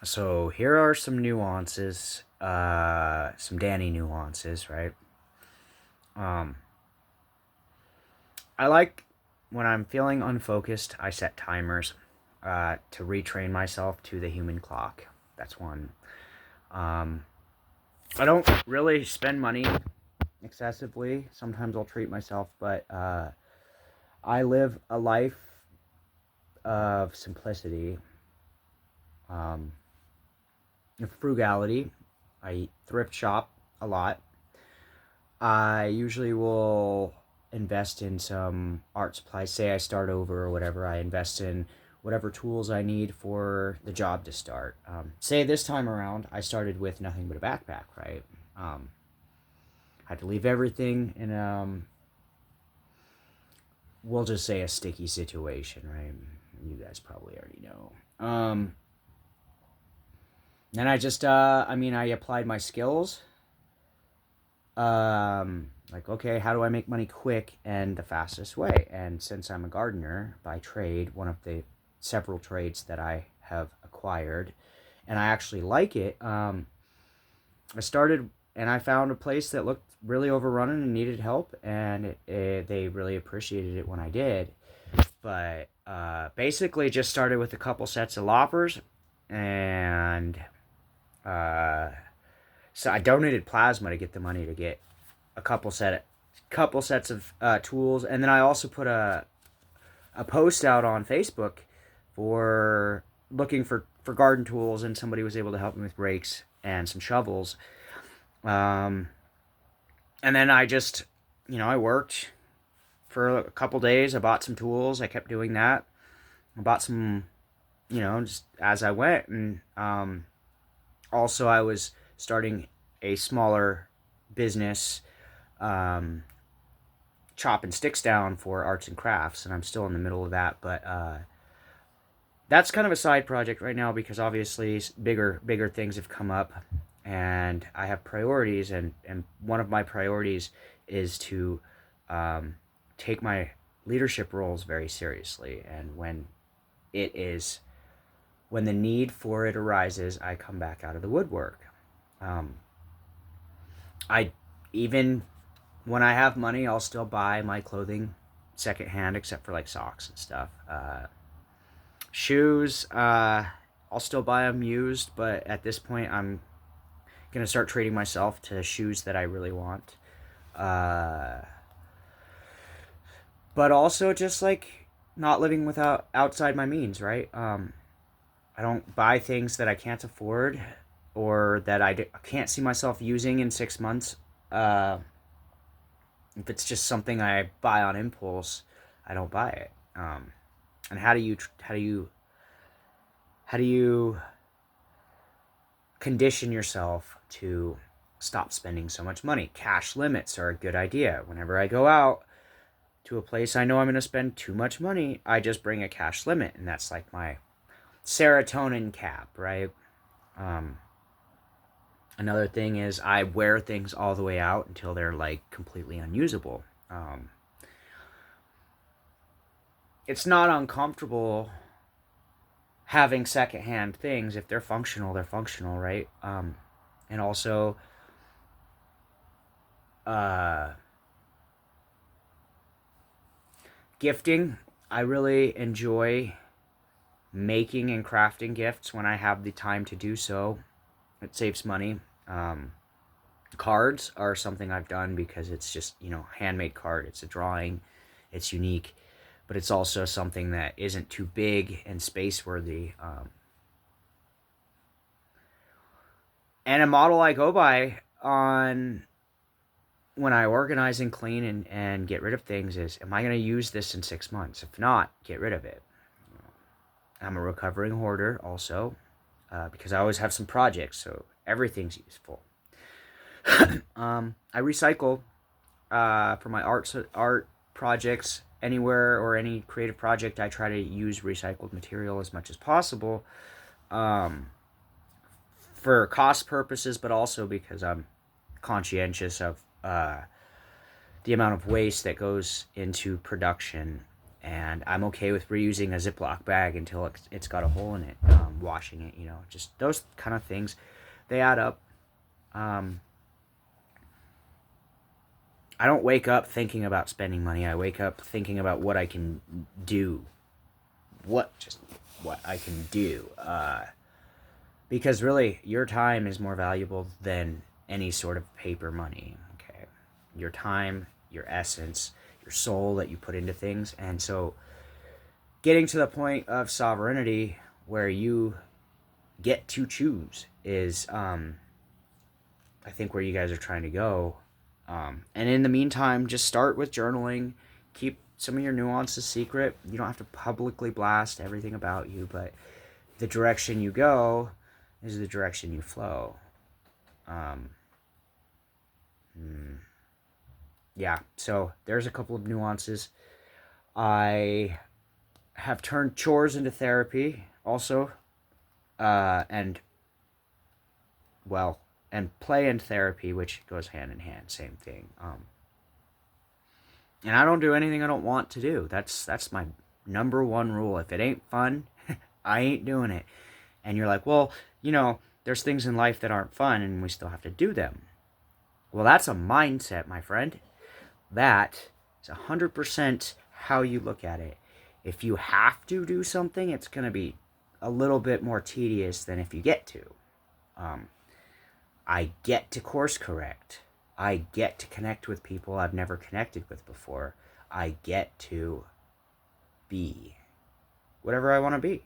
So here are some nuances, some Danny nuances, right? Um, I like when I'm feeling unfocused, I set timers to retrain myself to the human clock. That's one. Um, I don't really spend money excessively. Sometimes I'll treat myself, but I live a life of simplicity, um, frugality. I thrift shop a lot. I usually will invest in some art supplies. Say I start over or whatever, I invest in whatever tools I need for the job to start. Say this time around, I started with nothing but a backpack, right? I had to leave everything in, we'll just say a sticky situation, right? You guys probably already know. Then I applied my skills. Like, okay, how do I make money quick and the fastest way? And since I'm a gardener by trade, one of the several trades that I have acquired, and I actually like it, I started and I found a place that looked really overrun and needed help, and they really appreciated it when I did. But basically, just started with a couple sets of loppers, and uh, so I donated plasma to get the money to get a couple sets of tools, and then I also put a post out on Facebook for looking for garden tools, and somebody was able to help me with rakes and some shovels. Um, and then I worked for a couple days. I bought some tools. I kept doing that. I bought some, just as I went, and also I was starting a smaller business, um, chopping sticks down for arts and crafts, and I'm still in the middle of that. But that's kind of a side project right now because obviously bigger things have come up, and I have priorities, and one of my priorities is to um, take my leadership roles very seriously, and it is when the need for it arises, I come back out of the woodwork. Um, I even when I have money, I'll still buy my clothing secondhand, except for like socks and stuff. Shoes, I'll still buy them used, but at this point, I'm gonna start treating myself to shoes that I really want. Uh, but also just like not living without outside my means, right? I don't buy things that I can't afford or that can't see myself using in 6 months. Uh, if it's just something I buy on impulse, I don't buy it. And how do you condition yourself to stop spending so much money? Cash limits are a good idea. Whenever I go out to a place I know I'm going to spend too much money, I just bring a cash limit, and that's like my serotonin cap, right? Um, Another thing is I wear things all the way out until they're like completely unusable. It's not uncomfortable having secondhand things. If they're functional, they're functional, right? And also, uh, gifting. I really enjoy making and crafting gifts when I have the time to do so. It saves money. Um, Cards are something I've done because it's just, handmade card. It's a drawing, it's unique, but it's also something that isn't too big and space worthy. And a model I go by on when I organize and clean and get rid of things is, am I going to use this in 6 months? If not, get rid of it. I'm a recovering hoarder also, because I always have some projects, so everything's useful. I recycle for my art projects. Anywhere or any creative project, I try to use recycled material as much as possible, um, for cost purposes, but also because I'm conscientious of the amount of waste that goes into production, and I'm okay with reusing a Ziploc bag until it's got a hole in it. washing it, just those kind of things, they add up. I don't wake up thinking about spending money. I wake up thinking about what I can do. What I can do. Because really, your time is more valuable than any sort of paper money. Okay, your time, your essence, your soul that you put into things. And so getting to the point of sovereignty where you get to choose is I think where you guys are trying to go. And in the meantime, just start with journaling. Keep some of your nuances secret. You don't have to publicly blast everything about you, but the direction you go is the direction you flow. Yeah, so there's a couple of nuances. I have turned chores into therapy also. And play and therapy, which goes hand in hand, same thing. And I don't do anything I don't want to do. That's my number one rule. If it ain't fun, I ain't doing it. And you're like, well, there's things in life that aren't fun and we still have to do them. Well, that's a mindset, my friend. That is 100% how you look at it. If you have to do something, it's going to be a little bit more tedious than if you get to. I get to course correct. I get to connect with people I've never connected with before. I get to be whatever I want to be.